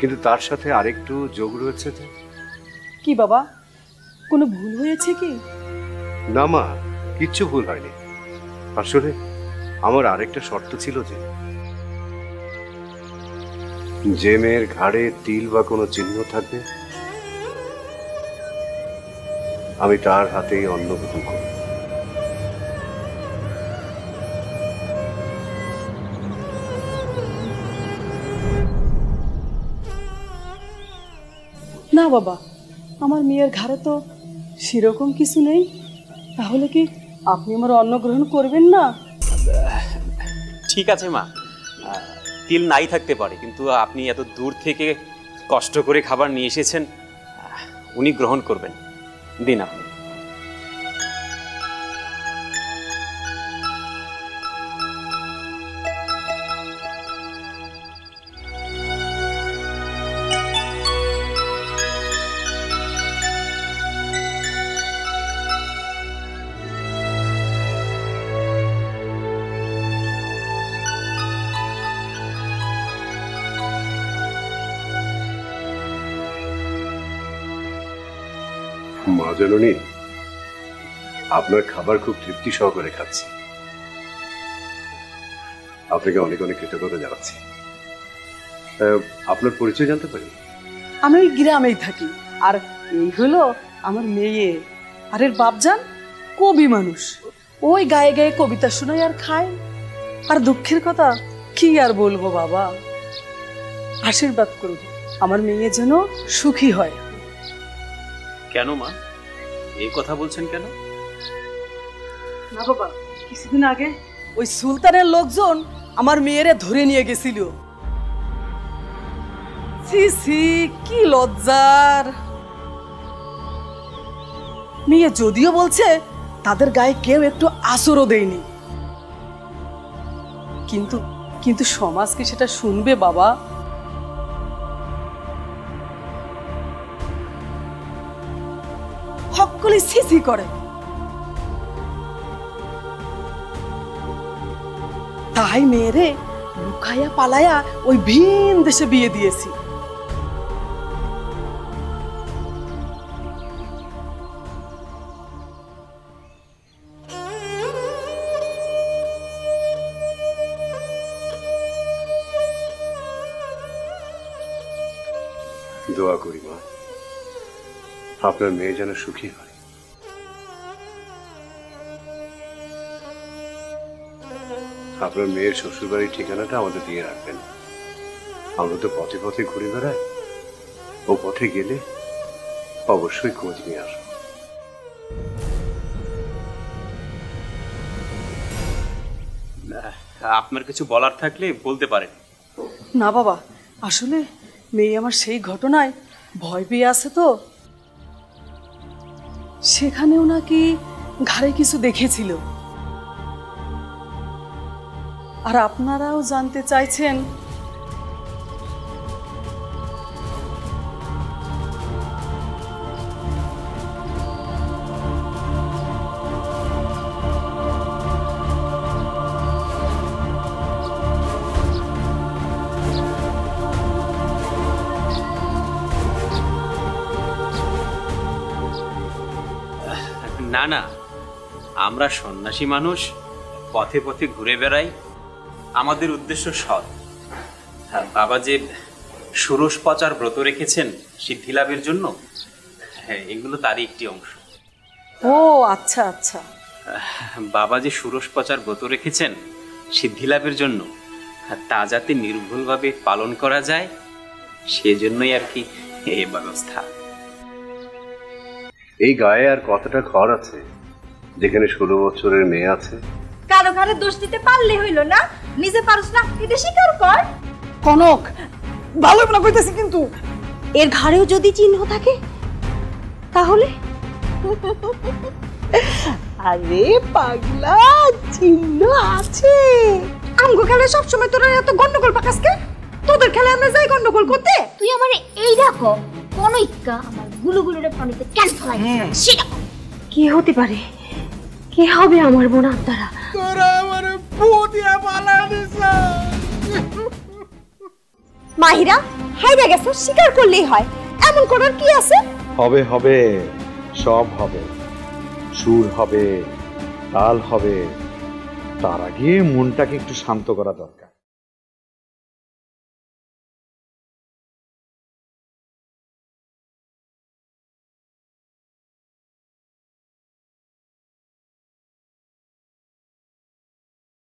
কিন্তু তার সাথে আরেকটু যোগ রয়েছে। কি বাবা, কোনো ভুল হয়েছে কি? না মা, কিচ্ছু ভুল হয়নি। আসলে আমার আরেকটা শর্ত ছিল যে মেয়ের ঘাড়ে তিল বা কোনো চিহ্ন থাকবে আমি তার হাতেই অন্ন গ্রহণ করব। না বাবা, আমার মেয়ের ঘাড়ে তো সেরকম কিছু নেই। তাহলে কি আপনি আমার অন্ন গ্রহণ করবেন না? ঠিক আছে মা, তিল নাই থাকতে পারে, কিন্তু আপনি এত দূর থেকে কষ্ট করে খাবার নিয়ে এসেছেন, উনি গ্রহণ করবেন। দিন আপনি। মা জননী, আপনার খাবার খুব তৃপ্তি সহকারে খাচ্ছি। আপনাকে অনেক অনেক কৃতজ্ঞতা জানাচ্ছি। আপনার পরিচয় জানতে পারি? আমি ওই গ্রামেই থাকি, আর এই হলো আমার মেয়ে। আর এর বাপজান কবি মানুষ, ওই গায়ে গায়ে কবিতা শোনায় আর খায়। আর দুঃখের কথা কি আর বলবো বাবা, আশীর্বাদ করুন আমার মেয়ে যেন সুখী হয়। কেন মা, এই কথা বলছেন কেন? না বাবা, কিছুদিন আগে ওই সুলতানের লোকজন আমার মেয়েরে ধরে নিয়ে গেছিল। ছি ছি, কি লজ্জার! মেয়ে যদিও বলছে তাদের গায়ে কেউ একটু আঁচড়ও দেয়নি, কিন্তু কিন্তু সমাজ কি সেটা শুনবে বাবা? সকলে ছি ছি করে। তাই মেয়েরে লুকাইয়া পালাইয়া ওই ভিন দেশে বিয়ে দিয়েছি। দোয়া করি মা, আপনার মেয়ে যেন সুখী হয়। আপনার মেয়ের শ্বশুরবাড়ির ঠিকানাটা আমাদের দিয়ে রাখবেন। আমরা তো পথে পথে ঘুরে বেড়াই, ও পথে গেলে অবশ্যই খোঁজ নিয়ে আসবো। আপনার কিছু বলার থাকলে বলতে পারেন। না বাবা, আসলে মেয়ে আমার সেই ঘটনায় ভয় পেয়ে আছে তো, সেখানেও নাকি ঘাড়ে কিছু দেখেছিল। আর আপনারাও জানতে চাইছেন। না না, আমরা সন্ন্যাসী মানুষ, পথে পথে ঘুরে বেড়াই। আমাদের উদ্দেশ্য সৎ। হ্যাঁ, বাবা যে ষোড়শ পচার ব্রত রেখেছেন সিদ্ধি লাভের জন্য, হ্যাঁ, এগুলো তারই একটি অংশ। ও আচ্ছা আচ্ছা। বাবা যে ষোড়শ পচার ব্রত রেখেছেন সিদ্ধি লাভের জন্য, তা যাতে নির্ভুলভাবে পালন করা যায় সেজন্যই আর কি এই ব্যবস্থা। এই গায়ে আর কতটা ঘর আছে যেখানে 16 বছরের মেয়ে আছে? কারো ঘরে দোষ দিতে পারলে হইল না, নিজে পারছ না এটা স্বীকার কর। কনক, ভালো না কইতেছি, কিন্তু এর ঘাড়েও যদি চিহ্ন থাকে তাহলে? আরে পাগলা, চিহ্ন আছে। আমগো খেলায় সবসময় তোরা এত গন্ডগোল পাকাস কে? তোদের খেলায় আমরা যাই গন্ডগোল করতে? তুই আমারে এই দেখো কোন ইক্কা আমার গুলুগুলুরে পানিতে কেন ফেলাই সেটা কি হতে পারে? কে হবে আমার বোন আত্মারা? তোরা আমারে পুতিয়া পালা দিছ। মাহিরা হাইরা গেছে, স্বীকার করলেই হয়, এমন করার কি আছে? হবে হবে, সব হবে, সুর হবে, তাল হবে, তার আগে মনটাকে একটু শান্ত করা দরকার।